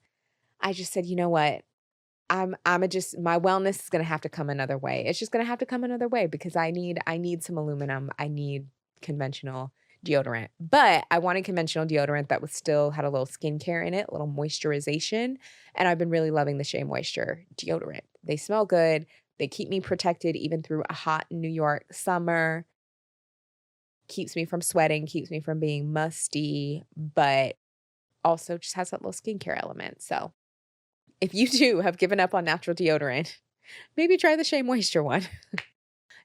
S1: I just said, you know what? My wellness is gonna have to come another way. It's just gonna have to come another way because I need some aluminum. I need conventional deodorant. But I wanted conventional deodorant that was still had a little skincare in it, a little moisturization. And I've been really loving the Shea Moisture deodorant. They smell good. They keep me protected even through a hot New York summer. Keeps me from sweating, keeps me from being musty, but also just has that little skincare element. So if you too have given up on natural deodorant, maybe try the Shea Moisture one.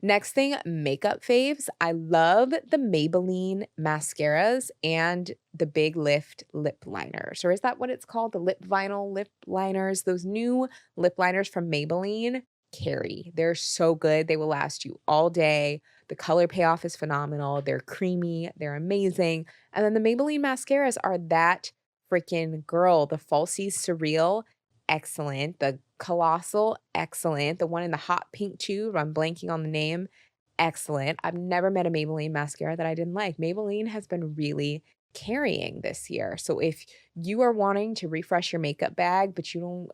S1: Next thing, makeup faves. I love the Maybelline mascaras and the Big Lift lip liners. Or is that what it's called? The lip vinyl lip liners. Those new lip liners from Maybelline carry. They're so good. They will last you all day. The color payoff is phenomenal. They're creamy. They're amazing. And then the Maybelline mascaras are that freaking girl. The Falsies Surreal, excellent. The Colossal, excellent. The one in the hot pink tube, I'm blanking on the name, excellent. I've never met a Maybelline mascara that I didn't like. Maybelline has been really carrying this year. So if you are wanting to refresh your makeup bag, but you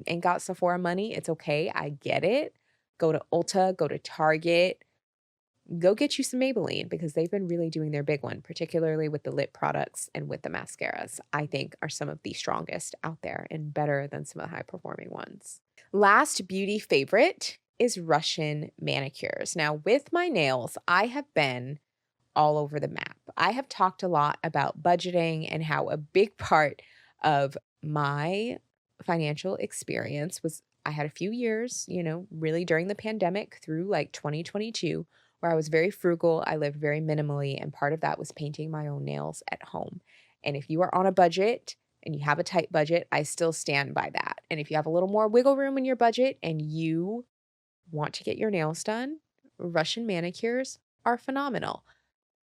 S1: ain't got Sephora money, it's okay. I get it. Go to Ulta, go to Target, go get you some Maybelline because they've been really doing their big one, particularly with the lip products and with the mascaras. I think are some of the strongest out there and better than some of the high performing ones. Last beauty favorite is Russian manicures. Now, with my nails, I have been all over the map. I have talked a lot about budgeting and how a big part of my financial experience was I had a few years, really during the pandemic through like 2022, where I was very frugal. I lived very minimally, and part of that was painting my own nails at home. And if you are on a budget and you have a tight budget, I still stand by that. And if you have a little more wiggle room in your budget and you want to get your nails done, Russian manicures are phenomenal.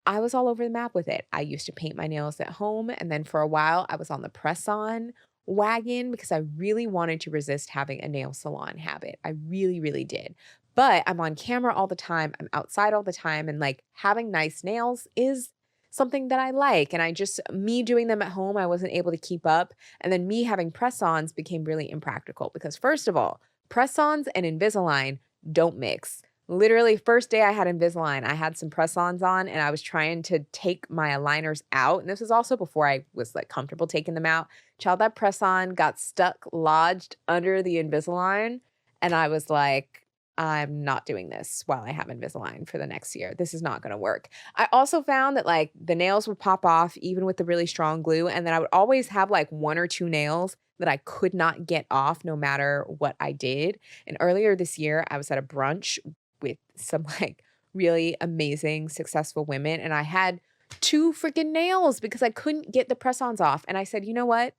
S1: I was all over the map with it. I used to paint my nails at home, and then for a while I was on the press-on wagon because I really wanted to resist having a nail salon habit. I really, really did. But I'm on camera all the time. I'm outside all the time, and like having nice nails is something that I like. And me doing them at home, I wasn't able to keep up. And then me having press ons became really impractical because, first of all, press ons and Invisalign don't mix. Literally, first day I had Invisalign, I had some press ons on and I was trying to take my aligners out. And this was also before I was like comfortable taking them out. Child, that press on got stuck, lodged under the Invisalign. And I was like, I'm not doing this while I have Invisalign for the next year. This is not going to work. I also found that like the nails would pop off even with the really strong glue. And then I would always have like one or two nails that I could not get off no matter what I did. And earlier this year, I was at a brunch with some like really amazing, successful women. And I had two freaking nails because I couldn't get the press-ons off. And I said, you know what?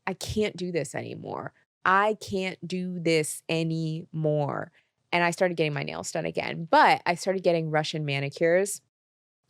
S1: I can't do this anymore. I can't do this anymore. And I started getting my nails done again. But I started getting Russian manicures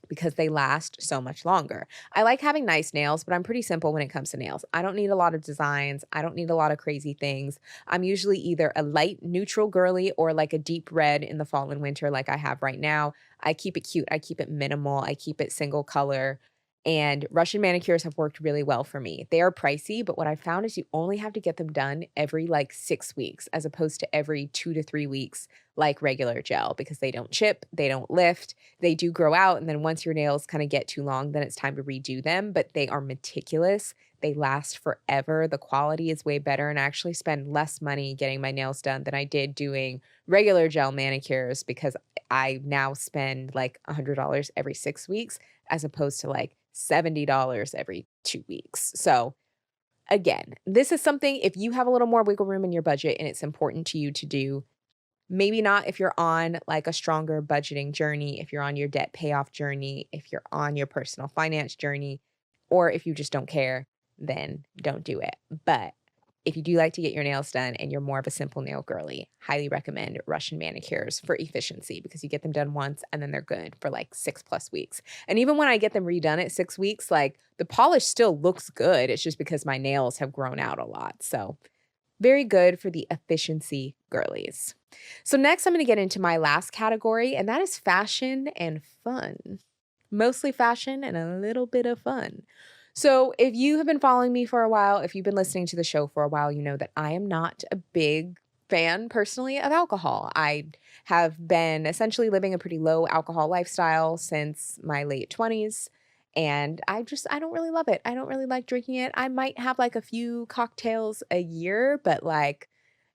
S1: because they last so much longer. I like having nice nails, but I'm pretty simple when it comes to nails. I don't need a lot of designs. I don't need a lot of crazy things. I'm usually either a light neutral girly or like a deep red in the fall and winter like I have right now. I keep it cute. I keep it minimal. I keep it single color. And Russian manicures have worked really well for me. They are pricey, but what I found is you only have to get them done every like 6 weeks as opposed to every 2 to 3 weeks like regular gel because they don't chip, they don't lift, they do grow out. And then once your nails kind of get too long, then it's time to redo them, but they are meticulous. They last forever. The quality is way better. And I actually spend less money getting my nails done than I did doing regular gel manicures because I now spend like $100 every 6 weeks as opposed to like $70 every 2 weeks. So again, this is something if you have a little more wiggle room in your budget and it's important to you to do, maybe not if you're on like a stronger budgeting journey, if you're on your debt payoff journey, if you're on your personal finance journey, or if you just don't care, then don't do it. But if you do like to get your nails done and you're more of a simple nail girly, highly recommend Russian manicures for efficiency because you get them done once and then they're good for like 6+ weeks. And even when I get them redone at 6 weeks, like the polish still looks good. It's just because my nails have grown out a lot. So very good for the efficiency girlies. So next I'm going to get into my last category, and that is fashion and fun. Mostly fashion and a little bit of fun. So if you have been following me for a while, if you've been listening to the show for a while, you know that I am not a big fan personally of alcohol. I have been essentially living a pretty low alcohol lifestyle since my late 20s. And I don't really love it. I don't really like drinking it. I might have like a few cocktails a year, but like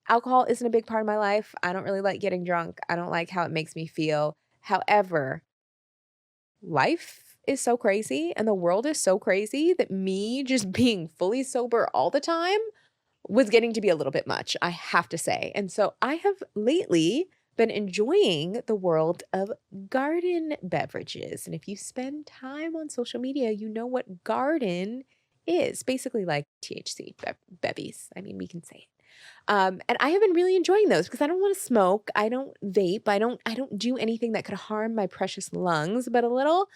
S1: alcohol isn't a big part of my life. I don't really like getting drunk. I don't like how it makes me feel. However, life is so crazy and the world is so crazy that me just being fully sober all the time was getting to be a little bit much, I have to say. And so I have lately been enjoying the world of garden beverages. And if you spend time on social media, you know what garden is. Basically like THC bevies. I mean, we can say it. And I have been really enjoying those because I don't want to smoke. I don't vape. I don't do anything that could harm my precious lungs, but a little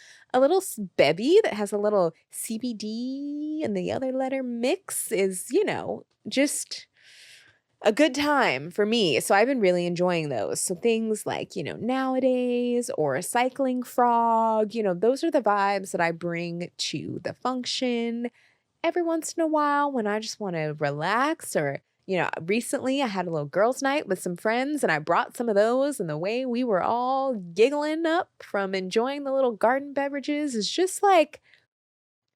S1: bevy that has a little CBD and the other letter mix is, just a good time for me. So I've been really enjoying those. So things like, nowadays or a cycling frog, those are the vibes that I bring to the function every once in a while when I just want to relax or recently I had a little girls' night with some friends and I brought some of those, and the way we were all giggling up from enjoying the little garden beverages is just like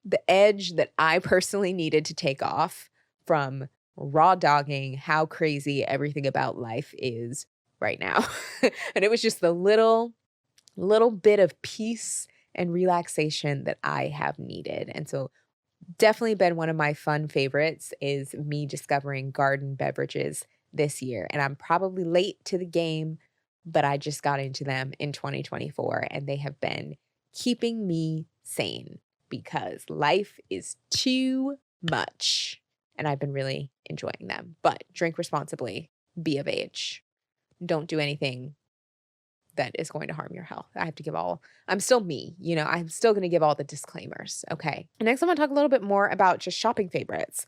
S1: the edge that I personally needed to take off from raw dogging how crazy everything about life is right now. And it was just the little bit of peace and relaxation that I have needed. And so definitely been one of my fun favorites is me discovering garden beverages this year. And I'm probably late to the game, but I just got into them in 2024 and they have been keeping me sane because life is too much and I've been really enjoying them. But drink responsibly, be of age, don't do anything that is going to harm your health. I'm still me, I'm still going to give all the disclaimers. Okay. Next, I'm going to talk a little bit more about just shopping favorites,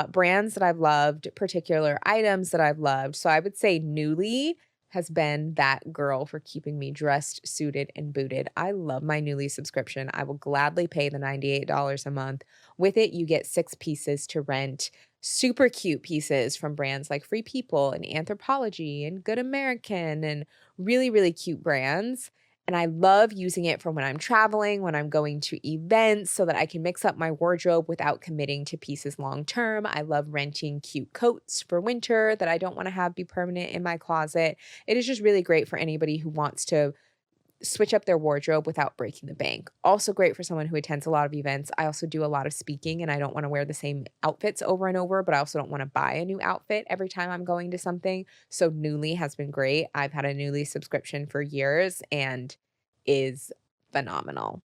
S1: brands that I've loved, particular items that I've loved. So I would say Nuuly has been that girl for keeping me dressed, suited, and booted. I love my Nuuly subscription. I will gladly pay the $98 a month. With it, you get 6 pieces to rent, super cute pieces from brands like Free People and Anthropologie and Good American and really, really cute brands. And I love using it for when I'm traveling, when I'm going to events, so that I can mix up my wardrobe without committing to pieces long term. I love renting cute coats for winter that I don't want to have be permanent in my closet. It is just really great for anybody who wants to switch up their wardrobe without breaking the bank. Also great for someone who attends a lot of events. I also do a lot of speaking and I don't want to wear the same outfits over and over, but I also don't want to buy a new outfit every time I'm going to something. So Nuuly has been great. I've had a Nuuly subscription for years and is phenomenal.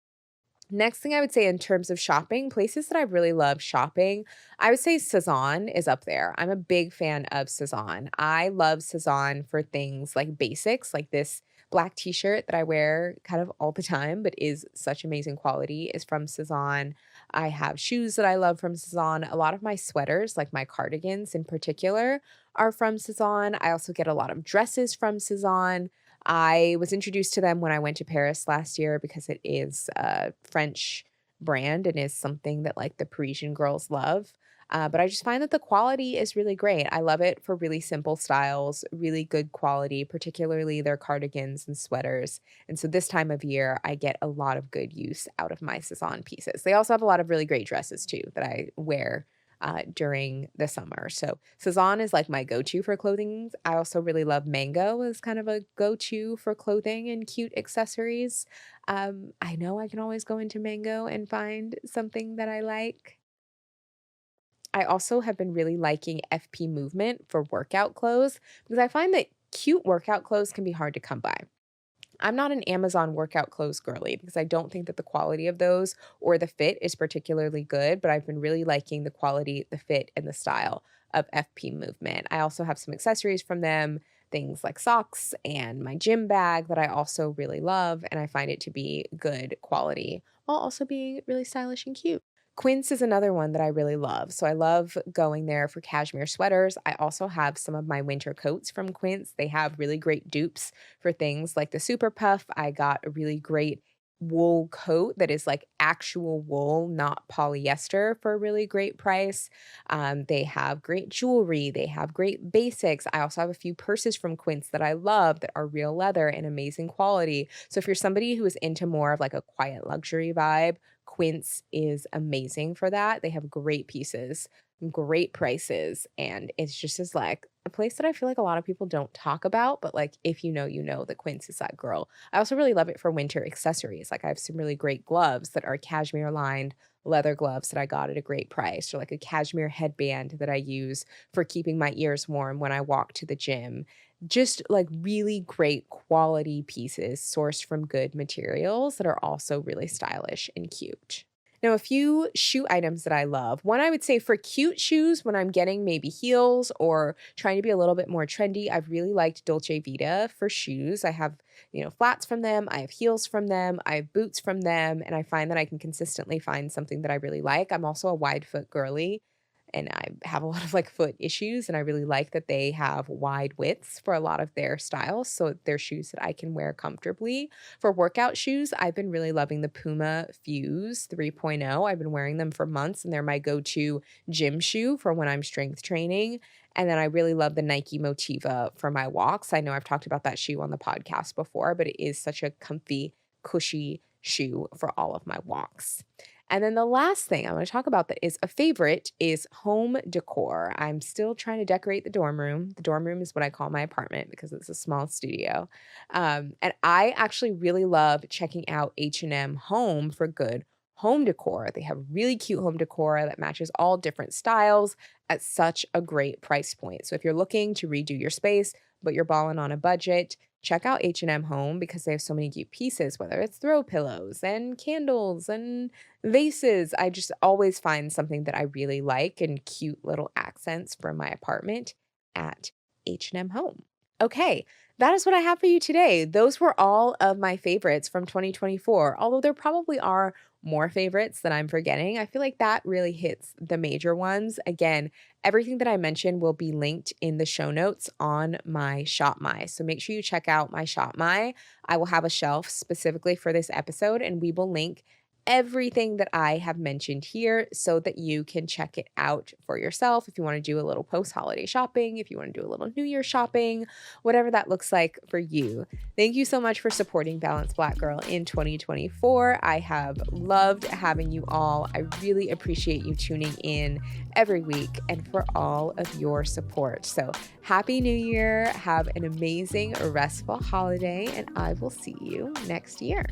S1: Next thing I would say in terms of shopping, places that I really love shopping, I would say Cezanne is up there. I'm a big fan of Cezanne. I love Cezanne for things like basics, like this black t-shirt that I wear kind of all the time, but is such amazing quality, is from Cezanne. I have shoes that I love from Cezanne. A lot of my sweaters, like my cardigans in particular, are from Cezanne. I also get a lot of dresses from Cezanne. I was introduced to them when I went to Paris last year because it is a French brand and is something that like the Parisian girls love. But I just find that the quality is really great. I love it for really simple styles, really good quality, particularly their cardigans and sweaters. And so this time of year, I get a lot of good use out of my Cezanne pieces. They also have a lot of really great dresses too that I wear during the summer. So Cezanne is like my go-to for clothing. I also really love Mango as kind of a go-to for clothing and cute accessories. I know I can always go into Mango and find something that I like. I also have been really liking FP Movement for workout clothes because I find that cute workout clothes can be hard to come by. I'm not an Amazon workout clothes girly because I don't think that the quality of those or the fit is particularly good, but I've been really liking the quality, the fit, and the style of FP Movement. I also have some accessories from them, things like socks and my gym bag that I also really love, and I find it to be good quality while also being really stylish and cute. Quince is another one that I really love. So I love going there for cashmere sweaters. I also have some of my winter coats from Quince. They have really great dupes for things like the Super Puff. I got a really great wool coat that is like actual wool, not polyester, for a really great price. They have great jewelry. They have great basics. I also have a few purses from Quince that I love that are real leather and amazing quality. So if you're somebody who is into more of like a quiet luxury vibe, Quince is amazing for that. They have great pieces, great prices, and it's just as like a place that I feel like a lot of people don't talk about, but like if you know, you know that Quince is that girl. I also really love it for winter accessories. Like I have some really great gloves that are cashmere lined leather gloves that I got at a great price, or like a cashmere headband that I use for keeping my ears warm when I walk to the gym. Just like really great quality pieces sourced from good materials that are also really stylish and cute. Now, a few shoe items that I love. One, I would say for cute shoes, when I'm getting maybe heels or trying to be a little bit more trendy, I've really liked Dolce Vita for shoes. I have, flats from them, I have heels from them, I have boots from them, and I find that I can consistently find something that I really like. I'm also a wide foot girly and I have a lot of like foot issues and I really like that they have wide widths for a lot of their styles, so they're shoes that I can wear comfortably. For workout shoes, I've been really loving the Puma Fuse 3.0. I've been wearing them for months and they're my go-to gym shoe for when I'm strength training. And then I really love the Nike Motiva for my walks. I know I've talked about that shoe on the podcast before, but it is such a comfy, cushy shoe for all of my walks. And then the last thing I want to talk about that is a favorite is home decor. I'm still trying to decorate the dorm room. The dorm room is what I call my apartment because it's a small studio. And I actually really love checking out H&M Home for good home decor. They have really cute home decor that matches all different styles at such a great price point. So if you're looking to redo your space, but you're balling on a budget, check out H&M Home because they have so many cute pieces, whether it's throw pillows and candles and vases. I just always find something that I really like and cute little accents for my apartment at H&M Home. Okay, that is what I have for you today. Those were all of my favorites from 2024, although there probably are more favorites that I'm forgetting. I feel like that really hits the major ones. Again, everything that I mentioned will be linked in the show notes on my Shop My. So make sure you check out my Shop My. I will have a shelf specifically for this episode, and we will link everything that I have mentioned here so that you can check it out for yourself if you want to do a little post holiday shopping, if you want to do a little New Year shopping, whatever that looks like for you. Thank you so much for supporting Balanced Black Girl in 2024. I have loved having you all. I really appreciate you tuning in every week and for all of your support. So, Happy New Year. Have an amazing, restful holiday, and I will see you next year.